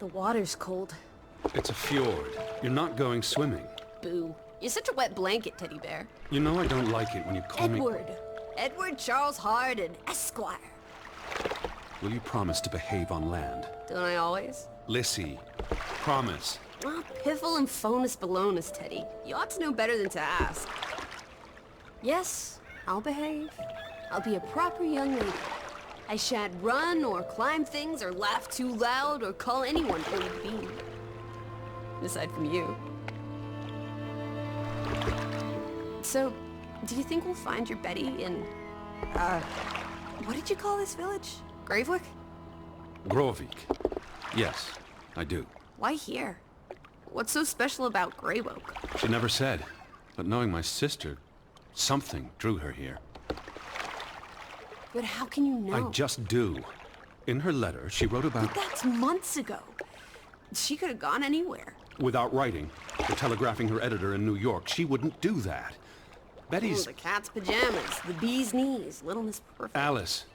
The water's cold. It's a fjord. You're not going swimming. Boo. You're such a wet blanket, teddy bear. You know I don't like it when you call me... Edward Charles Hardin, Esquire. Will you promise to behave on land? Don't I always? Lissy, promise. Ah, piffle and phonus balonus, Teddy. You ought to know better than to ask. Yes, I'll behave. I'll be a proper young lady. I shan't run or climb things or laugh too loud or call anyone old bean. Aside from you. So, do you think we'll find your Betty in, what did you call this village? Gravewick? Grovik. Yes, I do. Why here? What's so special about Grey Oak? She never said, but knowing my sister, something drew her here. But how can you know? I just do. In her letter, she wrote about... But that's months ago. She could have gone anywhere. Without writing, or telegraphing her editor in New York, she wouldn't do that. Betty's... Oh, the cat's pajamas, the bee's knees, Little Miss Perfect. Alice,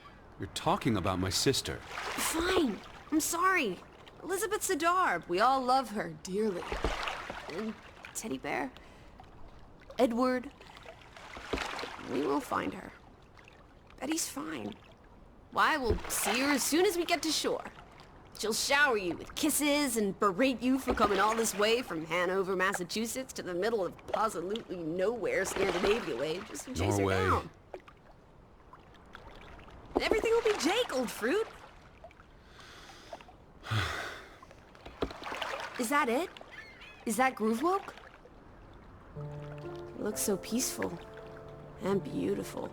you're talking about my sister. Fine. I'm sorry. Elizabeth Sidarb. We all love her dearly. And Teddy Bear. Edward. We will find her. Betty's fine. Why, we'll see her as soon as we get to shore. She'll shower you with kisses and berate you for coming all this way from Hanover, Massachusetts to the middle of absolutely nowhere Scandinavia way just to chase her down. And everything will be Jake, old fruit. Is that it? Is that Groovewalk? It looks so peaceful and beautiful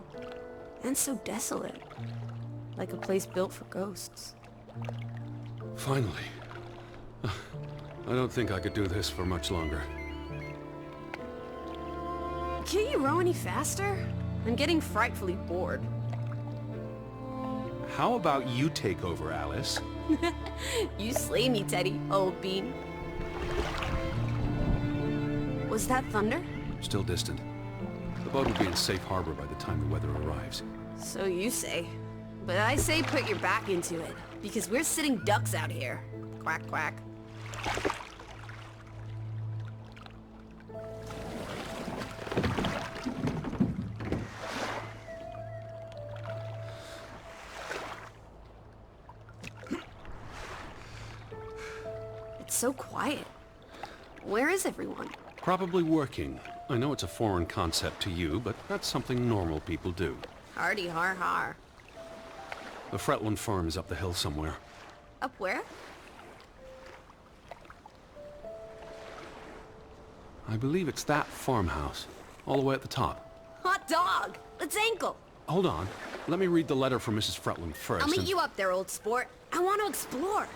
and so desolate, like a place built for ghosts. Finally. I don't think I could do this for much longer. Can't you row any faster? I'm getting frightfully bored. How about you take over, Alice? You slay me, Teddy, old bean. Was that thunder? Still distant. The boat will be in safe harbor by the time the weather arrives. So you say. But I say put your back into it, because we're sitting ducks out here. Quack, quack. It's so quiet. Where is everyone? Probably working. I know it's a foreign concept to you, but that's something normal people do. Hardy har har. The Fretland farm is up the hill somewhere. Up where? I believe it's that farmhouse, all the way at the top. Hot dog! Let's ankle! Hold on. Let me read the letter from Mrs. Fretland first. I'll meet you up there, old sport. I want to explore.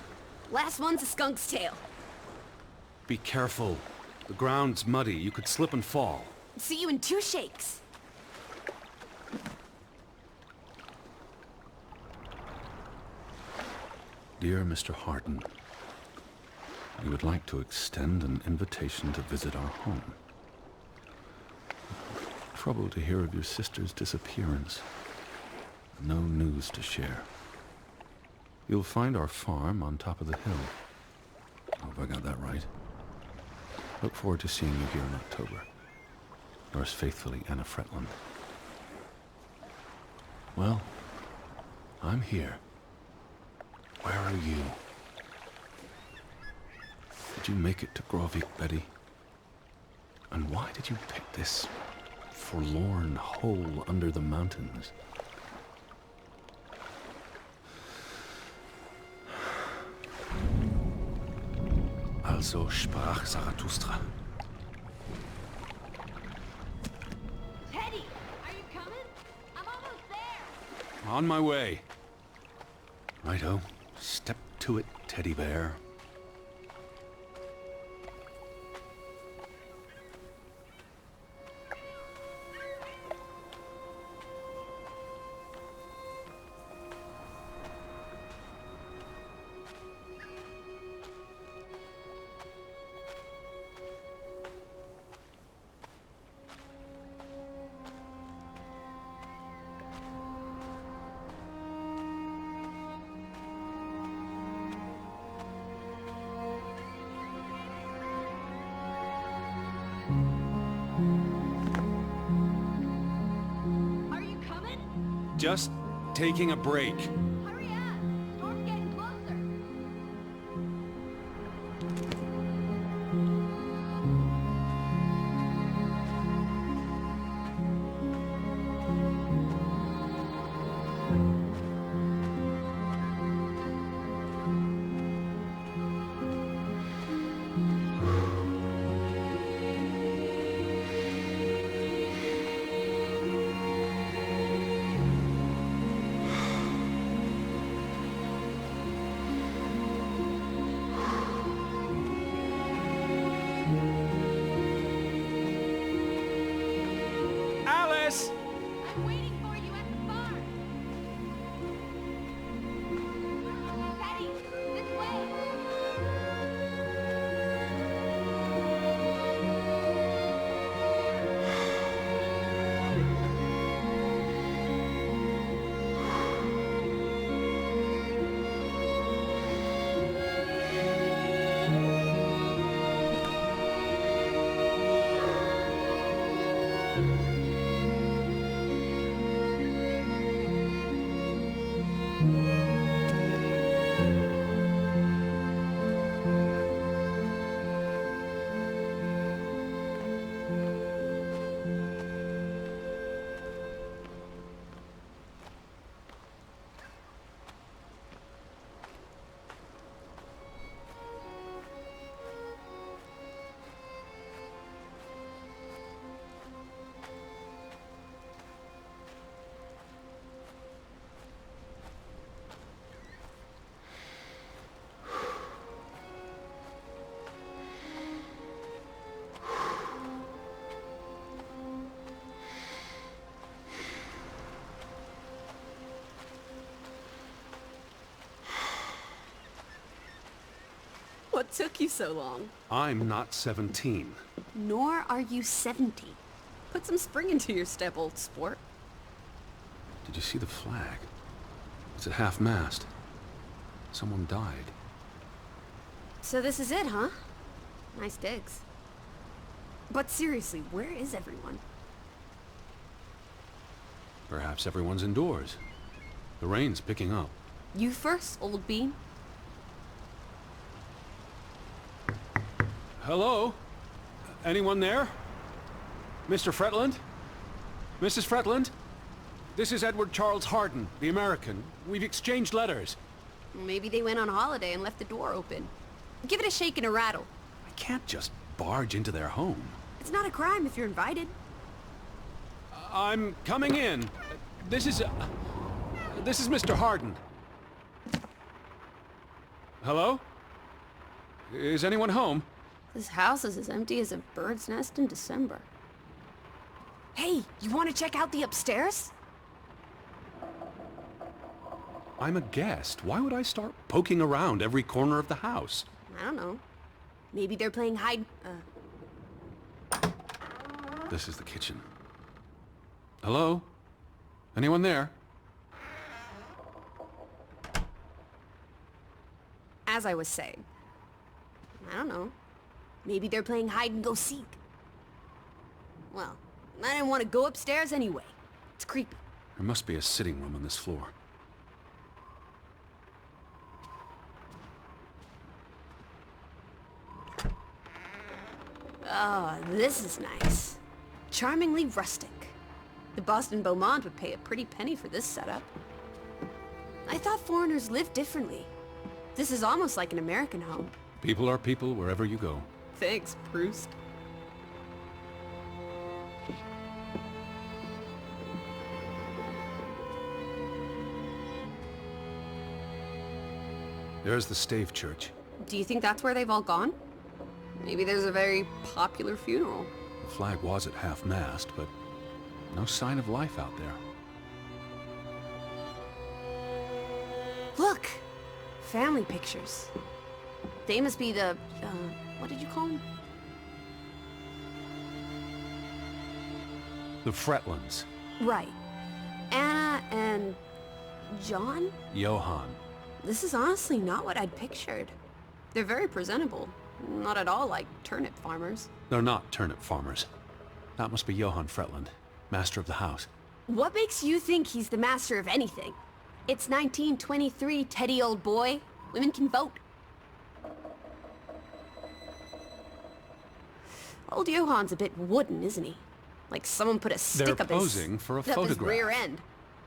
Last one's a skunk's tail. Be careful. The ground's muddy. You could slip and fall. See you in 2 shakes. Dear Mr. Hardin, we would like to extend an invitation to visit our home. Troubled to hear of your sister's disappearance. No news to share. You'll find our farm on top of the hill. I hope I got that right. Look forward to seeing you here in October. Yours faithfully, Anna Fretland. Well, I'm here. Where are you? Did you make it to Grovik, Betty? And why did you pick this forlorn hole under the mountains? Also sprach Zarathustra. Teddy, are you coming? I'm almost there. On my way. Righto. Step to it, teddy bear. Just taking a break. Hurry up! Storm's getting closer. Alice! I'm waiting for you at the farm. Teddy, this way. What took you so long? I'm not 17. Nor are you 70. Put some spring into your step, old sport. Did you see the flag? It's at half-mast. Someone died. So this is it, huh? Nice digs. But seriously, where is everyone? Perhaps everyone's indoors. The rain's picking up. You first, old bean. Hello? Anyone there? Mr. Fretland? Mrs. Fretland? This is Edward Charles Harden, the American. We've exchanged letters. Maybe they went on holiday and left the door open. Give it a shake and a rattle. I can't just barge into their home. It's not a crime if you're invited. I'm coming in. This is Mr. Harden. Hello? Is anyone home? This house is as empty as a bird's nest in December. Hey, you want to check out the upstairs? I'm a guest. Why would I start poking around every corner of the house? I don't know. Maybe they're playing hide... This is the kitchen. Hello? Anyone there? As I was saying. I don't know. Maybe they're playing hide and go seek. Well, I didn't want to go upstairs anyway. It's creepy. There must be a sitting room on this floor. Oh, this is nice. Charmingly rustic. The Boston Beaumont would pay a pretty penny for this setup. I thought foreigners lived differently. This is almost like an American home. People are people wherever you go. Thanks, Proust. There's the Stave Church. Do you think that's where they've all gone? Maybe there's a very popular funeral. The flag was at half-mast, but no sign of life out there. Look! Family pictures. They must be the, what did you call them? The Fretlands. Right. Anna and John? Johann. This is honestly not what I'd pictured. They're very presentable. Not at all like turnip farmers. They're not turnip farmers. That must be Johann Fretland, master of the house. What makes you think he's the master of anything? It's 1923, Teddy, old boy. Women can vote. Old Johann's a bit wooden, isn't he? Like someone put a stick They're posing for a up his photograph. rear end.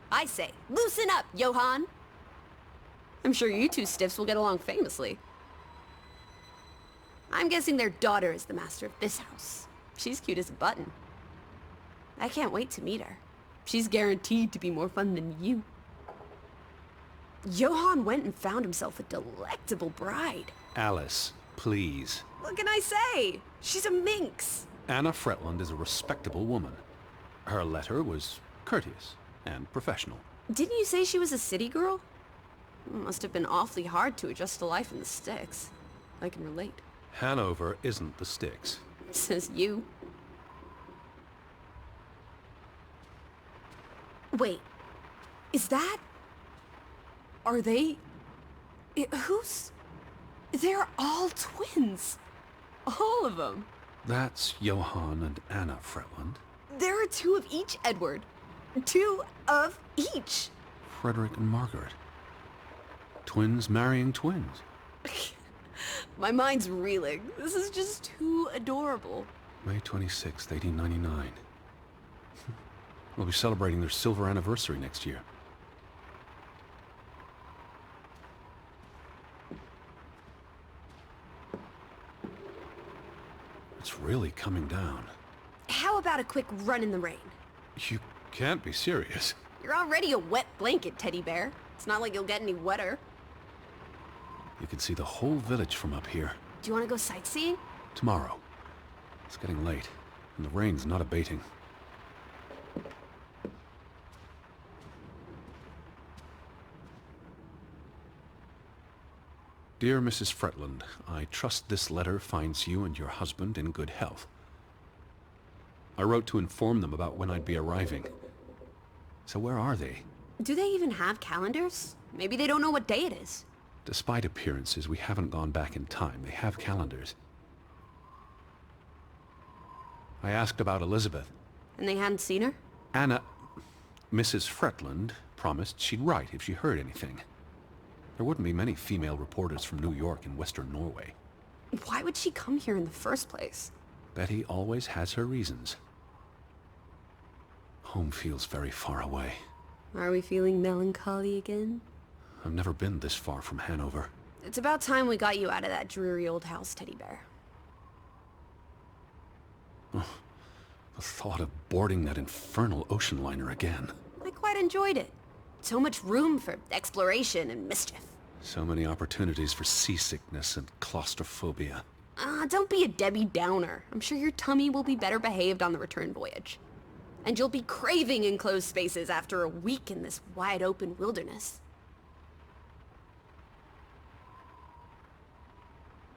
I say, loosen up, Johann. I'm sure you two stiffs will get along famously. I'm guessing their daughter is the master of this house. She's cute as a button. I can't wait to meet her. She's guaranteed to be more fun than you. Johann went and found himself a delectable bride. Alice, please. What can I say? She's a minx. Anna Fretland is a respectable woman. Her letter was courteous and professional. Didn't you say she was a city girl? Must have been awfully hard to adjust to life in the sticks. I can relate. Hanover isn't the sticks. Says you. Wait. Is that... Are they... Who's... They're all twins. All of them. That's Johann and Anna Fretland. There are two of each, Edward. Two of each. Frederick and Margaret. Twins marrying twins. My mind's reeling. This is just too adorable. May 26th, 1899. We'll be celebrating their silver anniversary next year. It's really coming down. How about a quick run in the rain? You can't be serious. You're already a wet blanket, teddy bear. It's not like you'll get any wetter. You can see the whole village from up here. Do you want to go sightseeing? Tomorrow. It's getting late, and the rain's not abating. Dear Mrs. Fretland, I trust this letter finds you and your husband in good health. I wrote to inform them about when I'd be arriving. So where are they? Do they even have calendars? Maybe they don't know what day it is. Despite appearances, we haven't gone back in time. They have calendars. I asked about Elizabeth. And they hadn't seen her? Anna... Mrs. Fretland promised she'd write if she heard anything. There wouldn't be many female reporters from New York and Western Norway. Why would she come here in the first place? Betty always has her reasons. Home feels very far away. Are we feeling melancholy again? I've never been this far from Hanover. It's about time we got you out of that dreary old house, teddy bear. The thought of boarding that infernal ocean liner again. I quite enjoyed it. So much room for exploration and mischief. So many opportunities for seasickness and claustrophobia. Don't be a Debbie Downer. I'm sure your tummy will be better behaved on the return voyage. And you'll be craving enclosed spaces after a week in this wide-open wilderness.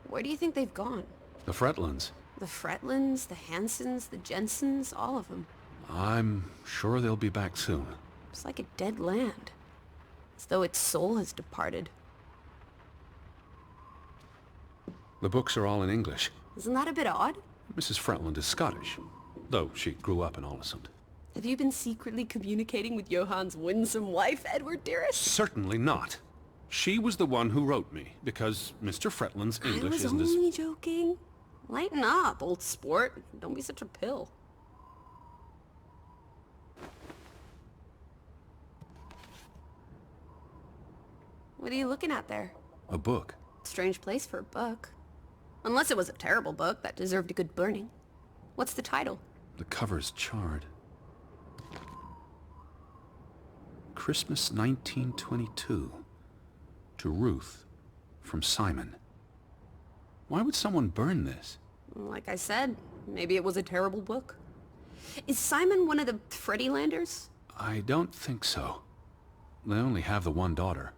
Where do you think they've gone? The Fretlands. The Fretlands, the Hansons, the Jensens, all of them. I'm sure they'll be back soon. It's like a dead land. As though its soul has departed. The books are all in English. Isn't that a bit odd? Mrs. Fretland is Scottish, though she grew up in Aalesund. Have you been secretly communicating with Johann's winsome wife, Edward, dearest? Certainly not. She was the one who wrote me, because Mr. Fretland's English isn't I was as... only joking. Lighten up, old sport. Don't be such a pill. What are you looking at there? A book. Strange place for a book. Unless it was a terrible book that deserved a good burning. What's the title? The cover's charred. Christmas 1922. To Ruth, from Simon. Why would someone burn this? Like I said, maybe it was a terrible book. Is Simon one of the Freddylanders? I don't think so. They only have the one daughter.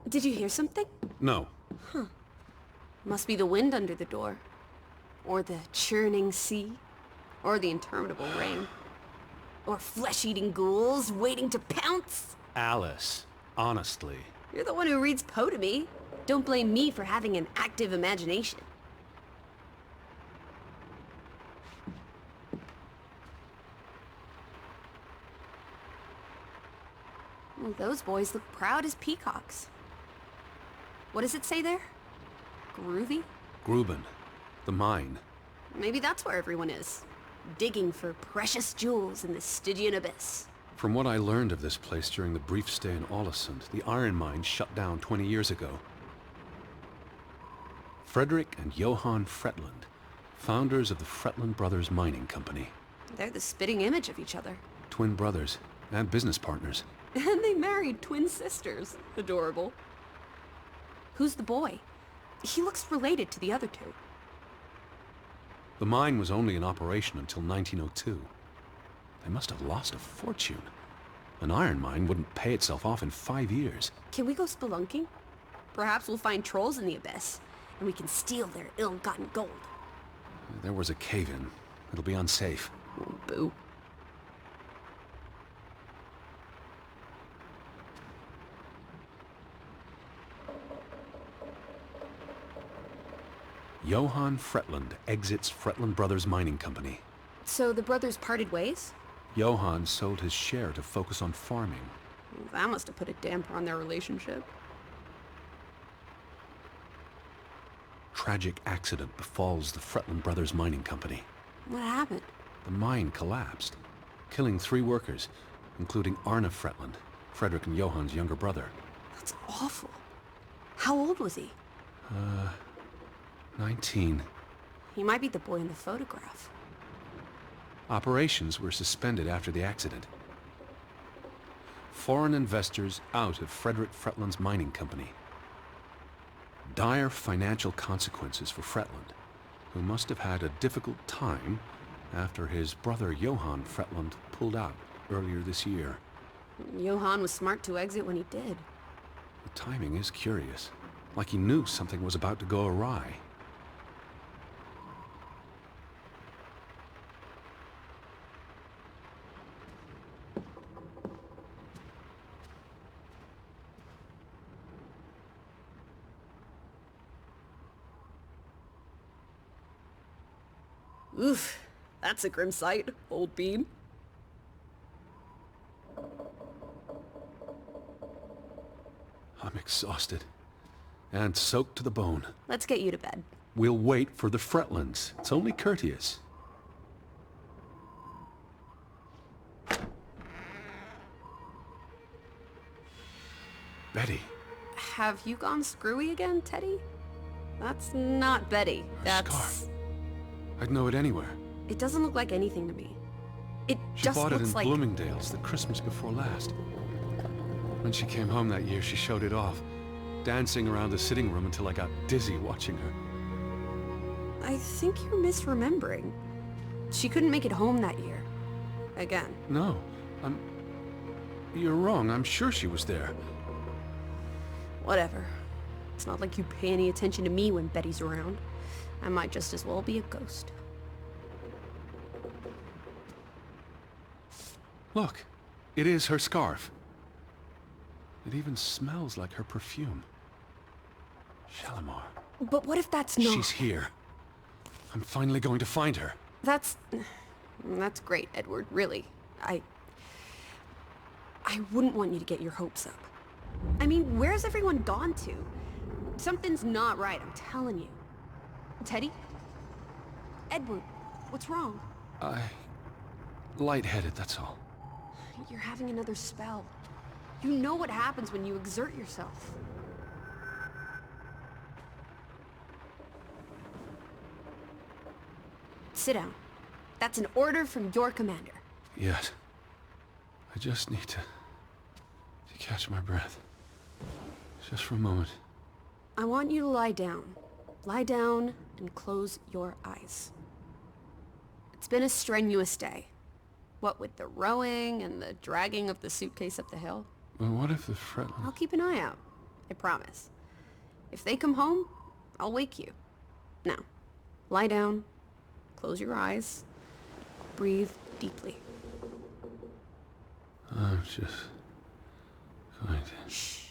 Did you hear something? No. Must be the wind under the door. Or the churning sea. Or the interminable rain. Or flesh-eating ghouls waiting to pounce. Alice, honestly. You're the one who reads Poe to me. Don't blame me for having an active imagination. Well, those boys look proud as peacocks. What does it say there? Groovy? Gruben. The mine. Maybe that's where everyone is. Digging for precious jewels in the Stygian abyss. From what I learned of this place during the brief stay in Ålesund, the iron mine shut down 20 years ago. Frederick and Johann Fretland, founders of the Fretland Brothers Mining Company. They're the spitting image of each other. Twin brothers and business partners. And they married twin sisters. Adorable. Who's the boy? He looks related to the other two. The mine was only in operation until 1902. They must have lost a fortune. An iron mine wouldn't pay itself off in 5 years. Can we go spelunking? Perhaps we'll find trolls in the abyss, and we can steal their ill-gotten gold. There was a cave-in. It'll be unsafe. Oh, boo. Johann Fretland exits Fretland Brothers Mining Company. So the brothers parted ways? Johann sold his share to focus on farming. Well, that must have put a damper on their relationship. Tragic accident befalls the Fretland Brothers Mining Company. What happened? The mine collapsed, killing 3 workers, including Arne Fretland, Frederick and Johann's younger brother. That's awful. How old was he? 19. He might be the boy in the photograph. Operations were suspended after the accident. Foreign investors out of Frederick Fretland's mining company. Dire financial consequences for Fretland, who must have had a difficult time after his brother Johann Fretland pulled out earlier this year. Johann was smart to exit when he did. The timing is curious, like he knew something was about to go awry. Oof, that's a grim sight, old bean. I'm exhausted and soaked to the bone. Let's get you to bed. We'll wait for the Fretlands. It's only courteous. Betty. Have you gone screwy again, Teddy? That's not Betty. Her That's... scarf. I'd know it anywhere. It doesn't look like anything to me. It She just bought it looks in like... Bloomingdale's the Christmas before last. When she came home that year, she showed it off, dancing around the sitting room until I got dizzy watching her. I think you're misremembering. She couldn't make it home that year. Again. No, you're wrong. I'm sure she was there. Whatever. It's not like you pay any attention to me when Betty's around. I might just as well be a ghost. Look, it is her scarf. It even smells like her perfume. Shalimar. But what if that's not... She's here. I'm finally going to find her. That's great, Edward, really. I wouldn't want you to get your hopes up. I mean, where's everyone gone to? Something's not right, I'm telling you. Teddy? Edward, what's wrong? Lightheaded, that's all. You're having another spell. You know what happens when you exert yourself. Sit down. That's an order from your commander. Yes. I just need to catch my breath. Just for a moment. I want you to lie down. Lie down and close your eyes. It's been a strenuous day. What with the rowing and the dragging of the suitcase up the hill. But what if the Fretland... I'll keep an eye out. I promise. If they come home, I'll wake you. Now, lie down. Close your eyes. Breathe deeply. I'm just going to... Shh.